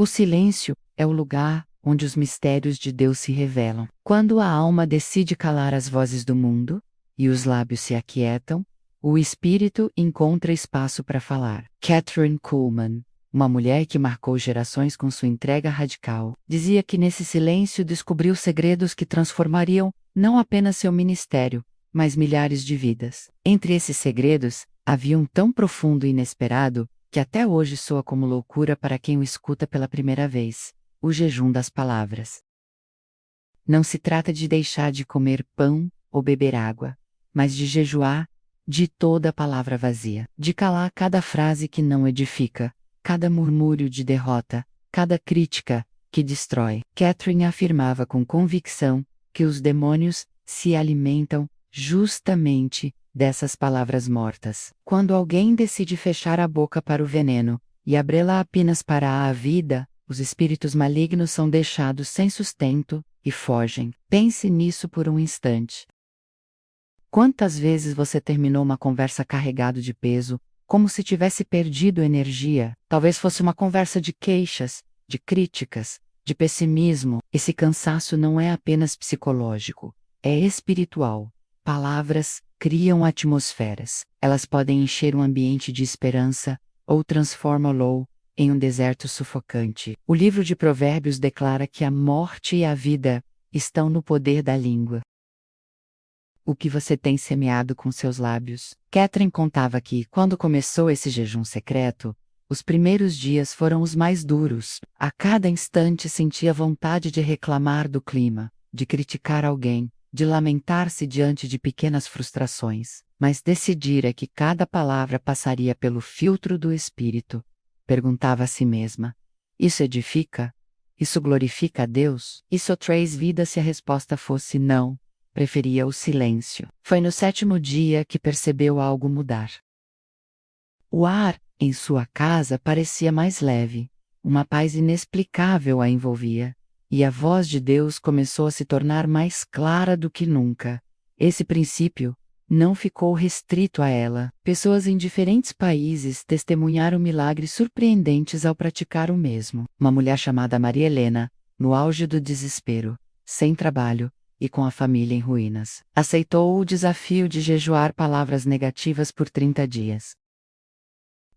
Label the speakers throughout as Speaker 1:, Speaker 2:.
Speaker 1: O silêncio é o lugar onde os mistérios de Deus se revelam. Quando a alma decide calar as vozes do mundo, e os lábios se aquietam, o espírito encontra espaço para falar. Kathryn Kuhlman, uma mulher que marcou gerações com sua entrega radical, dizia que nesse silêncio descobriu segredos que transformariam não apenas seu ministério, mas milhares de vidas. Entre esses segredos, havia um tão profundo e inesperado, que até hoje soa como loucura para quem o escuta pela primeira vez: o jejum das palavras. Não se trata de deixar de comer pão ou beber água, mas de jejuar de toda palavra vazia, de calar cada frase que não edifica, cada murmúrio de derrota, cada crítica que destrói. Kathryn afirmava com convicção que os demônios se alimentam justamente dessas palavras mortas. Quando alguém decide fechar a boca para o veneno e abri-la apenas para a vida, os espíritos malignos são deixados sem sustento e fogem. Pense nisso por um instante. Quantas vezes você terminou uma conversa carregado de peso, como se tivesse perdido energia? Talvez fosse uma conversa de queixas, de críticas, de pessimismo. Esse cansaço não é apenas psicológico, é espiritual. Palavras criam atmosferas. Elas podem encher um ambiente de esperança ou transformá-lo em um deserto sufocante. O livro de Provérbios declara que a morte e a vida estão no poder da língua. O que você tem semeado com seus lábios? Kathryn contava que, quando começou esse jejum secreto, os primeiros dias foram os mais duros. A cada instante sentia vontade de reclamar do clima, de criticar alguém, de lamentar-se diante de pequenas frustrações. Mas decidira que cada palavra passaria pelo filtro do espírito. Perguntava a si mesma: isso edifica? Isso glorifica a Deus? Isso traz vida? Se a resposta fosse não, preferia o silêncio. Foi no 7º dia que percebeu algo mudar. O ar em sua casa parecia mais leve, uma paz inexplicável a envolvia, e a voz de Deus começou a se tornar mais clara do que nunca. Esse princípio não ficou restrito a ela. Pessoas em diferentes países testemunharam milagres surpreendentes ao praticar o mesmo. Uma mulher chamada Maria Helena, no auge do desespero, sem trabalho e com a família em ruínas, aceitou o desafio de jejuar palavras negativas por 30 dias.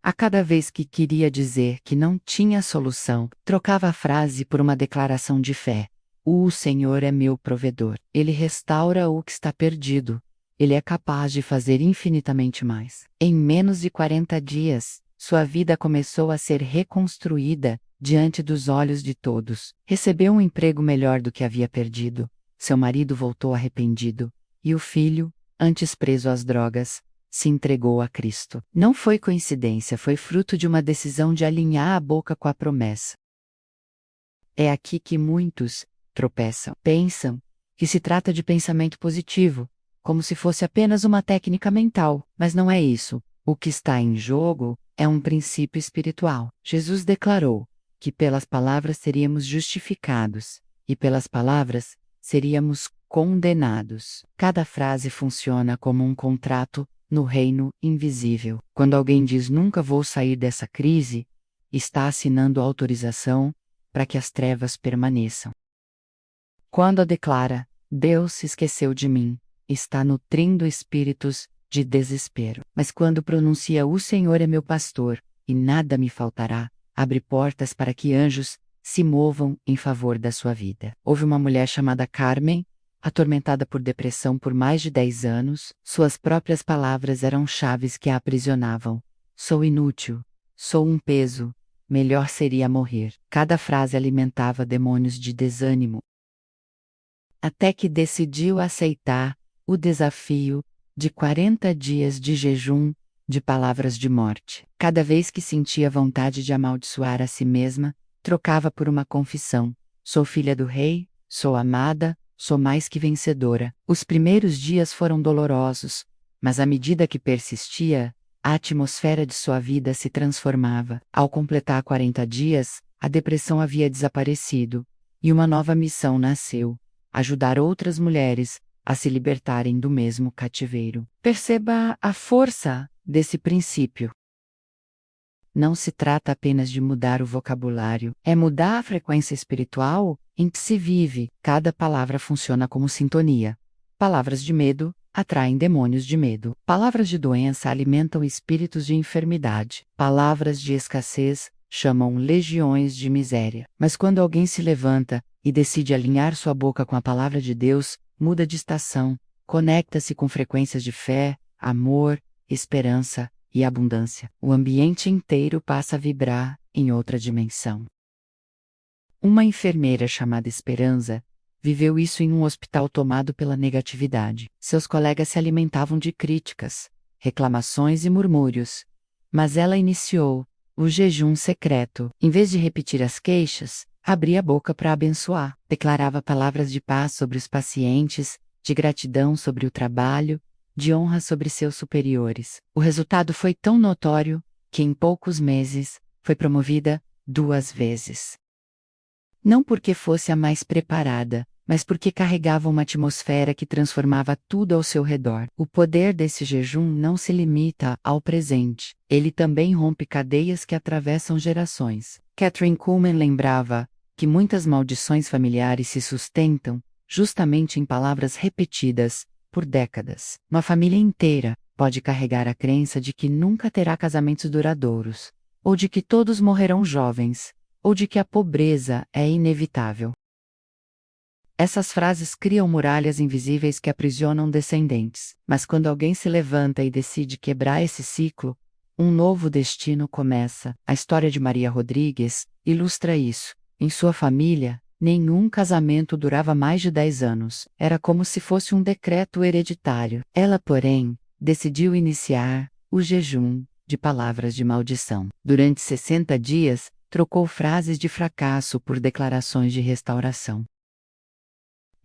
Speaker 1: A cada vez que queria dizer que não tinha solução, trocava a frase por uma declaração de fé: o Senhor é meu provedor. Ele restaura o que está perdido. Ele é capaz de fazer infinitamente mais. Em menos de 40 dias, sua vida começou a ser reconstruída diante dos olhos de todos. Recebeu um emprego melhor do que havia perdido. Seu marido voltou arrependido. E o filho, antes preso às drogas, se entregou a Cristo. Não foi coincidência, foi fruto de uma decisão de alinhar a boca com a promessa. É aqui que muitos tropeçam. Pensam que se trata de pensamento positivo, como se fosse apenas uma técnica mental, mas não é isso. O que está em jogo é um princípio espiritual. Jesus declarou que pelas palavras seríamos justificados, e pelas palavras seríamos condenados. Cada frase funciona como um contrato no reino invisível. Quando alguém diz nunca vou sair dessa crise, está assinando autorização para que as trevas permaneçam. Quando declara Deus se esqueceu de mim, está nutrindo espíritos de desespero. Mas quando pronuncia o Senhor é meu pastor, e nada me faltará, abre portas para que anjos se movam em favor da sua vida. Houve uma mulher chamada Carmen, atormentada por depressão por mais de 10 anos. Suas próprias palavras eram chaves que a aprisionavam. Sou inútil, sou um peso, melhor seria morrer. Cada frase alimentava demônios de desânimo. Até que decidiu aceitar o desafio de 40 dias de jejum de palavras de morte. Cada vez que sentia vontade de amaldiçoar a si mesma, trocava por uma confissão: sou filha do rei, sou amada, sou mais que vencedora. Os primeiros dias foram dolorosos, mas à medida que persistia, a atmosfera de sua vida se transformava. Ao completar 40 dias, a depressão havia desaparecido, e uma nova missão nasceu: ajudar outras mulheres a se libertarem do mesmo cativeiro. Perceba a força desse princípio. não se trata apenas de mudar o vocabulário, é mudar a frequência espiritual em que se vive. Cada palavra funciona como sintonia. Palavras de medo atraem demônios de medo. Palavras de doença alimentam espíritos de enfermidade. Palavras de escassez chamam legiões de miséria. Mas quando alguém se levanta e decide alinhar sua boca com a palavra de Deus, muda de estação, conecta-se com frequências de fé, amor, esperança e abundância. O ambiente inteiro passa a vibrar em outra dimensão. Uma enfermeira chamada Esperança viveu isso em um hospital tomado pela negatividade. Seus colegas se alimentavam de críticas, reclamações e murmúrios. Mas ela iniciou o jejum secreto. Em vez de repetir as queixas, abria a boca para abençoar. Declarava palavras de paz sobre os pacientes, de gratidão sobre o trabalho, de honra sobre seus superiores. O resultado foi tão notório que, em poucos meses, foi promovida 2 vezes. Não porque fosse a mais preparada, mas porque carregava uma atmosfera que transformava tudo ao seu redor. O poder desse jejum não se limita ao presente. Ele também rompe cadeias que atravessam gerações. Kathryn Kuhlman lembrava que muitas maldições familiares se sustentam justamente em palavras repetidas por décadas. Uma família inteira pode carregar a crença de que nunca terá casamentos duradouros, ou de que todos morrerão jovens, ou de que a pobreza é inevitável. Essas frases criam muralhas invisíveis que aprisionam descendentes. Mas quando alguém se levanta e decide quebrar esse ciclo, um novo destino começa. A história de Maria Rodrigues ilustra isso. Em sua família, nenhum casamento durava mais de 10 anos. Era como se fosse um decreto hereditário. Ela, porém, decidiu iniciar o jejum de palavras de maldição. Durante 60 dias, trocou frases de fracasso por declarações de restauração.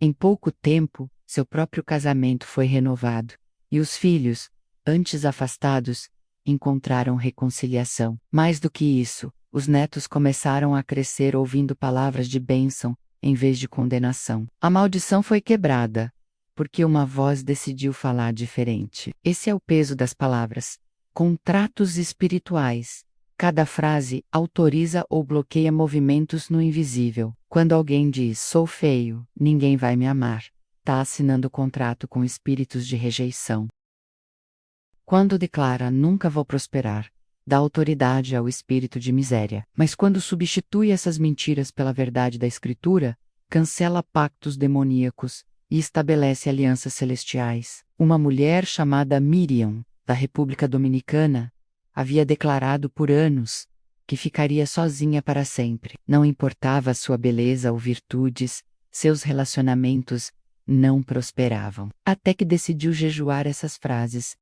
Speaker 1: Em pouco tempo, seu próprio casamento foi renovado, e os filhos, antes afastados, encontraram reconciliação. Mais do que isso, os netos começaram a crescer ouvindo palavras de bênção, em vez de condenação. A maldição foi quebrada, porque uma voz decidiu falar diferente. Esse é o peso das palavras. Contratos espirituais. Cada frase autoriza ou bloqueia movimentos no invisível. Quando alguém diz, sou feio, ninguém vai me amar, está assinando contrato com espíritos de rejeição. Quando declara, nunca vou prosperar, dá autoridade ao espírito de miséria. Mas quando substitui essas mentiras pela verdade da Escritura, cancela pactos demoníacos e estabelece alianças celestiais. Uma mulher chamada Miriam, da República Dominicana, havia declarado por anos que ficaria sozinha para sempre. Não importava sua beleza ou virtudes, seus relacionamentos não prosperavam. Até que decidiu jejuar essas frases.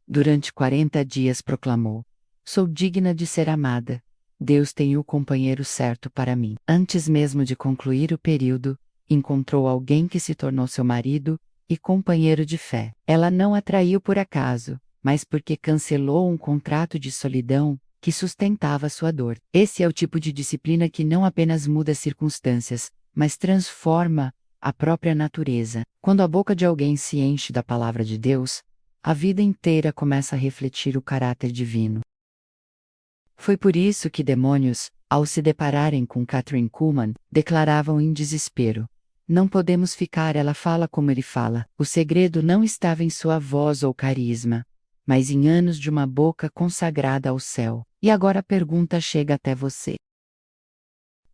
Speaker 1: Durante 40 dias proclamou: sou digna de ser amada. Deus tem o companheiro certo para mim. Antes mesmo de concluir o período, encontrou alguém que se tornou seu marido e companheiro de fé. Ela não atraiu por acaso, mas porque cancelou um contrato de solidão que sustentava sua dor. Esse é o tipo de disciplina que não apenas muda as circunstâncias, mas transforma a própria natureza. Quando a boca de alguém se enche da palavra de Deus, a vida inteira começa a refletir o caráter divino. Foi por isso que demônios, ao se depararem com Kathryn Kuhlman, declaravam em desespero: não podemos ficar, ela fala como ele fala. O segredo não estava em sua voz ou carisma, mas em anos de uma boca consagrada ao céu. E agora a pergunta chega até você.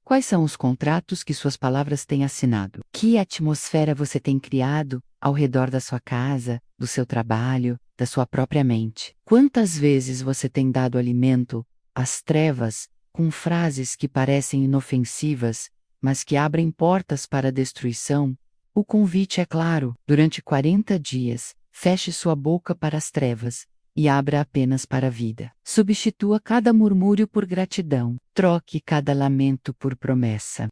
Speaker 1: Quais são os contratos que suas palavras têm assinado? Que atmosfera você tem criado ao redor da sua casa, do seu trabalho, da sua própria mente? Quantas vezes você tem dado alimento às trevas com frases que parecem inofensivas, mas que abrem portas para a destruição? O convite é claro: durante 40 dias, feche sua boca para as trevas e abra apenas para a vida. Substitua cada murmúrio por gratidão. Troque cada lamento por promessa.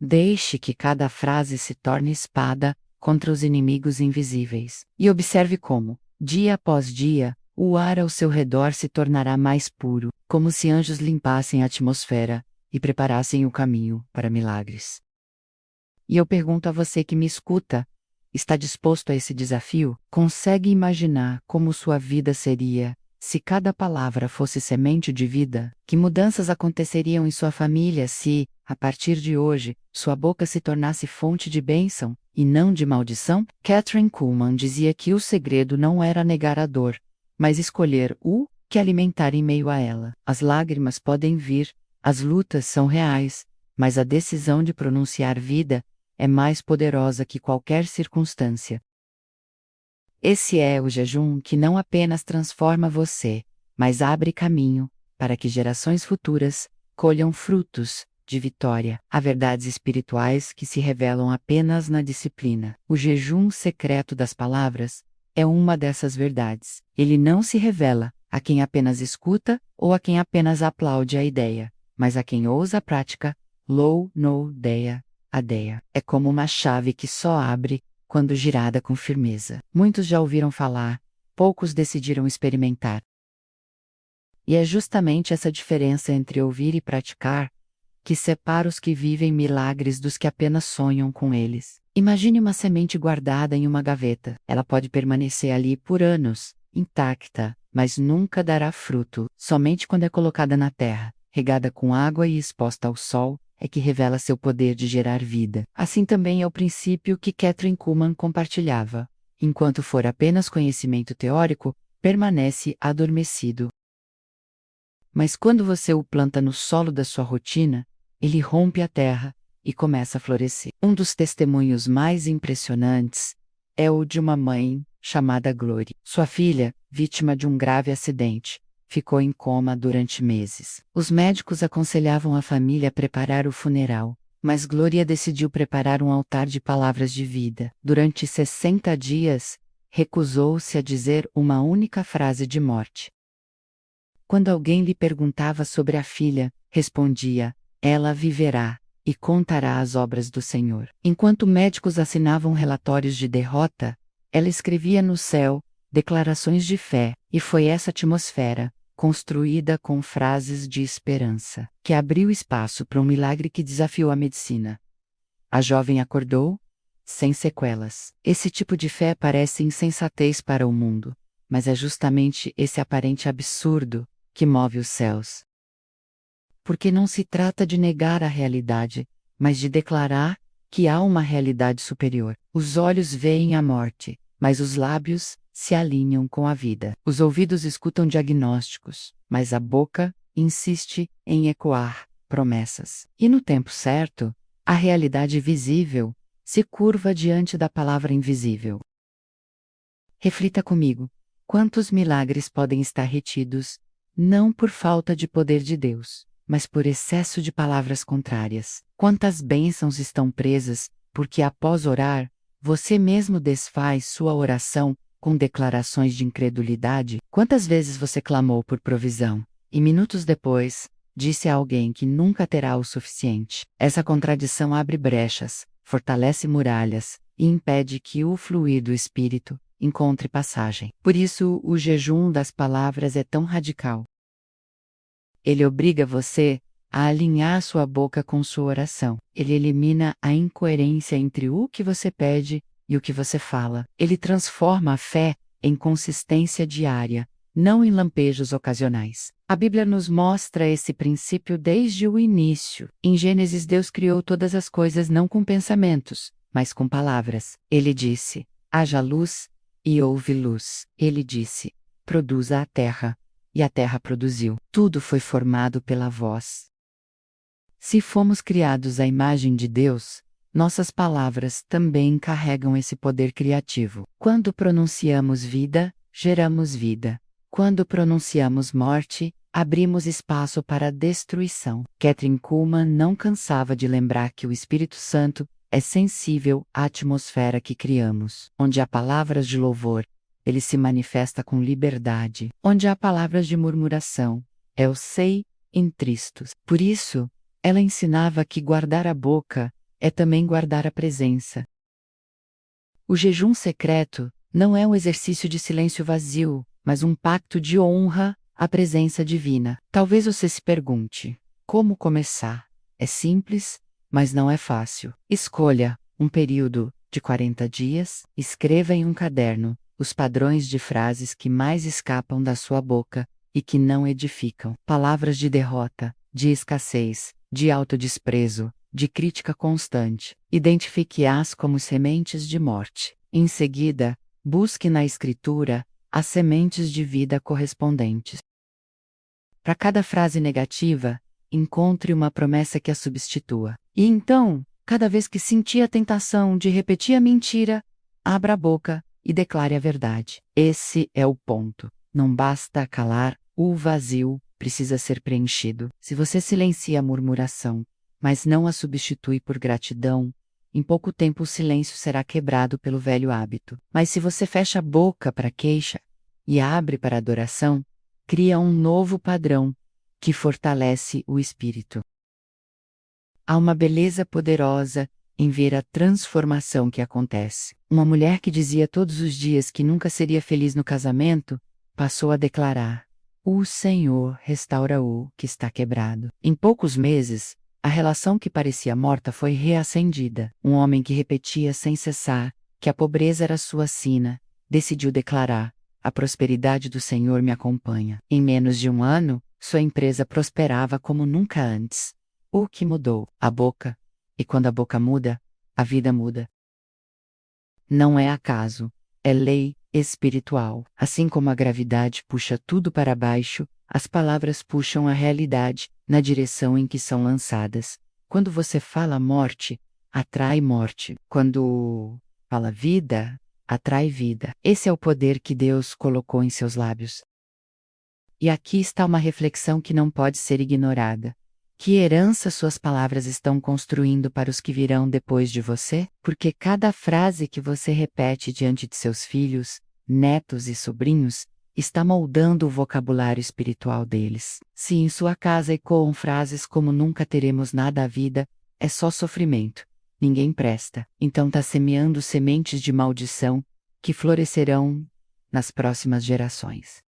Speaker 1: Deixe que cada frase se torne espada contra os inimigos invisíveis. E observe como, dia após dia, o ar ao seu redor se tornará mais puro, como se anjos limpassem a atmosfera e preparassem o caminho para milagres. E eu pergunto a você que me escuta: está disposto a esse desafio? Consegue imaginar como sua vida seria Se cada palavra fosse semente de vida, que mudanças aconteceriam em sua família se, a partir de hoje, sua boca se tornasse fonte de bênção, e não de maldição? Kathryn Kuhlman dizia que o segredo não era negar a dor, mas escolher o que alimentar em meio a ela. As lágrimas podem vir, as lutas são reais, mas a decisão de pronunciar vida é mais poderosa que qualquer circunstância. Esse é o jejum que não apenas transforma você, mas abre caminho para que gerações futuras colham frutos de vitória. Há verdades espirituais que se revelam apenas na disciplina. O jejum secreto das palavras é uma dessas verdades. Ele não se revela a quem apenas escuta ou a quem apenas aplaude a ideia, mas a quem ousa a prática. No deia, a deia. É como uma chave que só abre quando girada com firmeza. Muitos já ouviram falar, poucos decidiram experimentar. E é justamente essa diferença entre ouvir e praticar que separa os que vivem milagres dos que apenas sonham com eles. Imagine uma semente guardada em uma gaveta. Ela pode permanecer ali por anos, intacta, mas nunca dará fruto. Somente quando é colocada na terra, regada com água e exposta ao sol, é que revela seu poder de gerar vida. Assim também é o princípio que Kathryn Kuhlman compartilhava. Enquanto for apenas conhecimento teórico, permanece adormecido. Mas quando você o planta no solo da sua rotina, ele rompe a terra e começa a florescer. Um dos testemunhos mais impressionantes é o de uma mãe chamada Glory. Sua filha, vítima de um grave acidente, ficou em coma durante meses. Os médicos aconselhavam a família a preparar o funeral, mas Gloria decidiu preparar um altar de palavras de vida. Durante 60 dias, recusou-se a dizer uma única frase de morte. Quando alguém lhe perguntava sobre a filha, respondia: ela viverá e contará as obras do Senhor. Enquanto médicos assinavam relatórios de derrota, ela escrevia no céu declarações de fé, e foi essa atmosfera, construída com frases de esperança, que abriu espaço para um milagre que desafiou a medicina. A jovem acordou, sem sequelas. Esse tipo de fé parece insensatez para o mundo, mas é justamente esse aparente absurdo que move os céus. Porque não se trata de negar a realidade, mas de declarar que há uma realidade superior. Os olhos veem a morte, mas os lábios se alinham com a vida. Os ouvidos escutam diagnósticos, mas a boca insiste em ecoar promessas. E no tempo certo, a realidade visível se curva diante da palavra invisível. Reflita comigo: quantos milagres podem estar retidos, não por falta de poder de Deus, mas por excesso de palavras contrárias? Quantas bênçãos estão presas, porque após orar, você mesmo desfaz sua oração com declarações de incredulidade? Quantas vezes você clamou por provisão, e minutos depois, disse a alguém que nunca terá o suficiente? Essa contradição abre brechas, fortalece muralhas, e impede que o fluir do Espírito encontre passagem. Por isso, o jejum das palavras é tão radical. Ele obriga você a alinhar sua boca com sua oração. Ele elimina a incoerência entre o que você pede e o que você fala. Ele transforma a fé em consistência diária, não em lampejos ocasionais. A Bíblia nos mostra esse princípio desde o início. Em Gênesis, Deus criou todas as coisas não com pensamentos, mas com palavras. Ele disse: haja luz, e houve luz. Ele disse: produza a terra. E a terra produziu. Tudo foi formado pela voz. Se fomos criados à imagem de Deus, nossas palavras também carregam esse poder criativo. Quando pronunciamos vida, geramos vida. Quando pronunciamos morte, abrimos espaço para a destruição. Kathryn Kuhlman não cansava de lembrar que o Espírito Santo é sensível à atmosfera que criamos. Onde há palavras de louvor, ele se manifesta com liberdade. Onde há palavras de murmuração, eu sei, entristos. Por isso, ela ensinava que guardar a boca é também guardar a presença. O jejum secreto não é um exercício de silêncio vazio, mas um pacto de honra à presença divina. Talvez você se pergunte: como começar? É simples, mas não é fácil. Escolha um período de 40 dias, escreva em um caderno os padrões de frases que mais escapam da sua boca e que não edificam. Palavras de derrota, de escassez, de autodesprezo, de crítica constante. Identifique-as como sementes de morte. Em seguida, busque na Escritura as sementes de vida correspondentes. Para cada frase negativa, encontre uma promessa que a substitua. E então, cada vez que sentir a tentação de repetir a mentira, abra a boca e declare a verdade. Esse é o ponto. Não basta calar, o vazio precisa ser preenchido. Se você silencia a murmuração, mas não a substitui por gratidão, em pouco tempo o silêncio será quebrado pelo velho hábito. Mas se você fecha a boca para a queixa e abre para a adoração, cria um novo padrão que fortalece o espírito. Há uma beleza poderosa em ver a transformação que acontece. Uma mulher que dizia todos os dias que nunca seria feliz no casamento, passou a declarar: "O Senhor restaura o que está quebrado." Em poucos meses, a relação que parecia morta foi reacendida. Um homem que repetia sem cessar que a pobreza era sua sina, decidiu declarar: "A prosperidade do Senhor me acompanha." Em menos de um ano, sua empresa prosperava como nunca antes. O que mudou? A boca. E quando a boca muda, a vida muda. Não é acaso, é lei espiritual. Assim como a gravidade puxa tudo para baixo, as palavras puxam a realidade na direção em que são lançadas. Quando você fala morte, atrai morte. Quando fala vida, atrai vida. Esse é o poder que Deus colocou em seus lábios. E aqui está uma reflexão que não pode ser ignorada. Que herança suas palavras estão construindo para os que virão depois de você? Porque cada frase que você repete diante de seus filhos, netos e sobrinhos, está moldando o vocabulário espiritual deles. Se em sua casa ecoam frases como "nunca teremos nada à vida", é só sofrimento, ninguém presta. Então está semeando sementes de maldição que florescerão nas próximas gerações.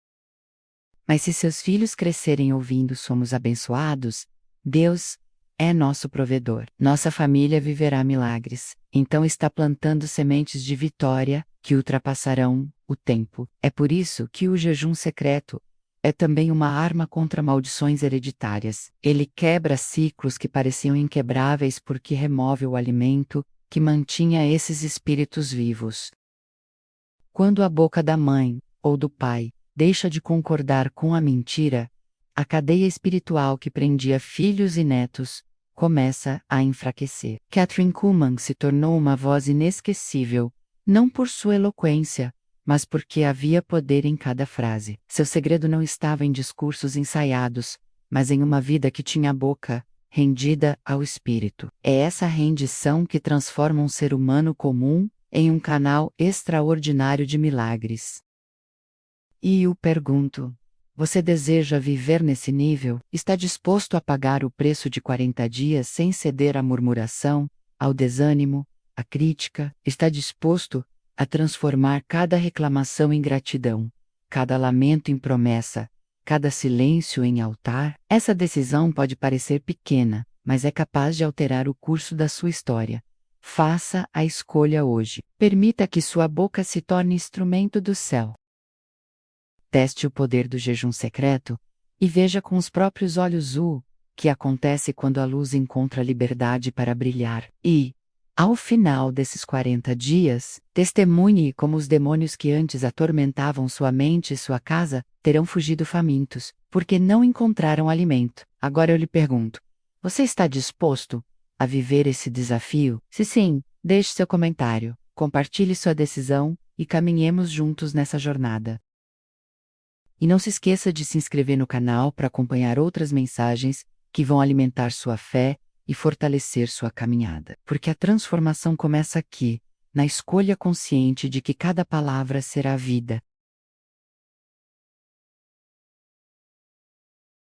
Speaker 1: Mas se seus filhos crescerem ouvindo "somos abençoados", Deus é nosso provedor. Nossa família viverá milagres. Então está plantando sementes de vitória que ultrapassarão o tempo. É por isso que o jejum secreto é também uma arma contra maldições hereditárias. Ele quebra ciclos que pareciam inquebráveis porque remove o alimento que mantinha esses espíritos vivos. Quando a boca da mãe ou do pai deixa de concordar com a mentira, a cadeia espiritual que prendia filhos e netos começa a enfraquecer. Kathryn Kuhlman se tornou uma voz inesquecível, não por sua eloquência, mas porque havia poder em cada frase. Seu segredo não estava em discursos ensaiados, mas em uma vida que tinha a boca rendida ao espírito. É essa rendição que transforma um ser humano comum em um canal extraordinário de milagres. E eu pergunto: você deseja viver nesse nível? Está disposto a pagar o preço de 40 dias sem ceder à murmuração, ao desânimo, à crítica? Está disposto a transformar cada reclamação em gratidão, cada lamento em promessa, cada silêncio em altar? Essa decisão pode parecer pequena, mas é capaz de alterar o curso da sua história. Faça a escolha hoje. Permita que sua boca se torne instrumento do céu. Teste o poder do jejum secreto e veja com os próprios olhos o que acontece quando a luz encontra liberdade para brilhar. E, ao final desses 40 dias, testemunhe como os demônios que antes atormentavam sua mente e sua casa terão fugido famintos, porque não encontraram alimento. Agora eu lhe pergunto: você está disposto a viver esse desafio? Se sim, deixe seu comentário, compartilhe sua decisão e caminhemos juntos nessa jornada. E não se esqueça de se inscrever no canal para acompanhar outras mensagens que vão alimentar sua fé e fortalecer sua caminhada. Porque a transformação começa aqui, na escolha consciente de que cada palavra será vida,